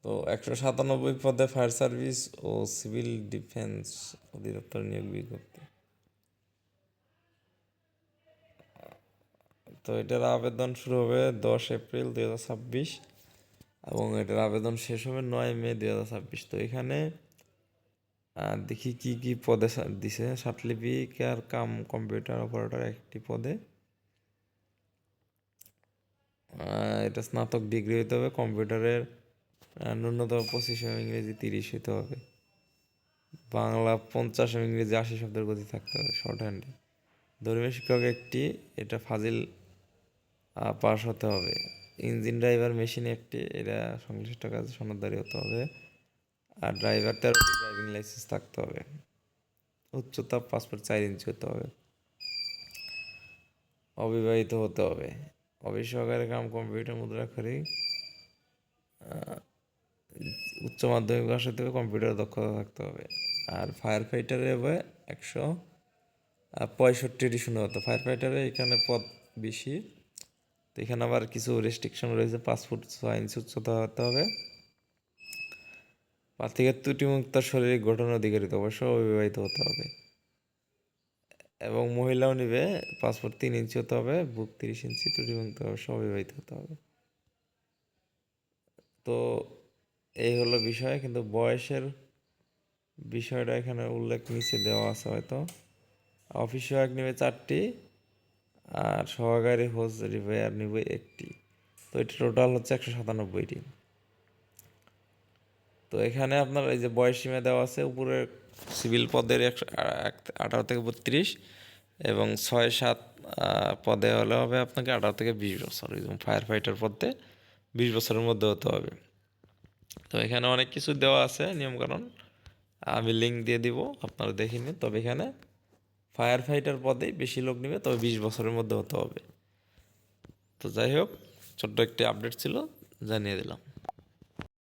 তো 197 পদে fire service ও civil defence অধিদপ্তর নিয়োগ বিজ্ঞপ্তি। তো এটার আবেদন শুরু হবে 10 এপ্রিল 2026 এবং এটার আবেদন শেষ হবে 9 মে 2026। তো এখানে দেখি কি কি পদে দিছে। সার্টিফিকেট কাম কম্পিউটার অপারেটর একটি পদে, এটা স্নাতক ডিগ্রি হতে হবে। কম্পিউটারের ন্যূনতম 25 এবং ইংরেজি 30 হতে হবে। বাংলা 50 এবং ইংরেজি 80 শব্দের গতি থাকতে হবে শর্ট হ্যান্ডে। ধর্মীয় শিক্ষক একটি, এটা ফাজিল পাস হতে হবে। ইঞ্জিন ড্রাইভার মেশিন একটি, এটা সংশ্লিষ্ট কাজে সনদধারী হতে হবে। আর ড্রাইভার 13টি ড্রাইভিং লাইসেন্স থাকতে হবে। উচ্চতা 5 ফুট 4 ইঞ্চি হতে হবে। অবিবাহিত হতে হবে। অফিস সহকারী কাম কম্পিউটার মুদ্রাক্ষরিক, উচ্চ মাধ্যমিক পাস হতে হবে, কম্পিউটার দক্ষতা থাকতে হবে। আর ফায়ার ফাইটারে হবে 165টি শূন্য হতো। ফায়ার ফাইটারে এখানে পদ বেশি, তো এখানে আবার কিছু রেস্ট্রিকশন রয়েছে। 5 ফুট 6 ইঞ্চি উচ্চতা হতে হবে। প্রার্থীকে ত্রুটিমুক্ত শারীরিক গঠন অধিকারিত, অবশ্য অবিবাহিত হতে হবে। এবং মহিলাও নিবে, 5 ফুট 3 ইঞ্চি হতে হবে, বুক 30 ইঞ্চি, ত্রুটিমুক্ত, অবশ্য অবিবাহিত হতে হবে। তো এই হলো বিষয়, কিন্তু বয়সের বিষয়টা এখানে উল্লেখ নিচে দেওয়া আছে হয়তো। অফিস সহায়ক নিবে 4টি, আর সহকারী হোজ রিপেয়ার নিবে একটি। তো এটা টোটাল হচ্ছে 197টি। তো এখানে আপনার এই যে বয়স সীমা দেওয়া আছে উপরে, সিভিল পদের 18 থেকে 32 এবং 6-7 পদে হলে হবে আপনাকে 18 থেকে 20 বছর। এবং ফায়ার ফাইটার পদে 20 বছরের মধ্যে হতে হবে। তো এখানে অনেক কিছু দেওয়া আছে নিয়মকানুন, আমি লিঙ্ক দিয়ে দিব, আপনারা দেখে নিন। তবে এখানে ফায়ার ফাইটার পদে বেশি লোক নেবে, তবে 20 বছরের মধ্যে হতে হবে। তো যাই হোক, ছোট্ট একটি আপডেট ছিল, জানিয়ে দিলাম।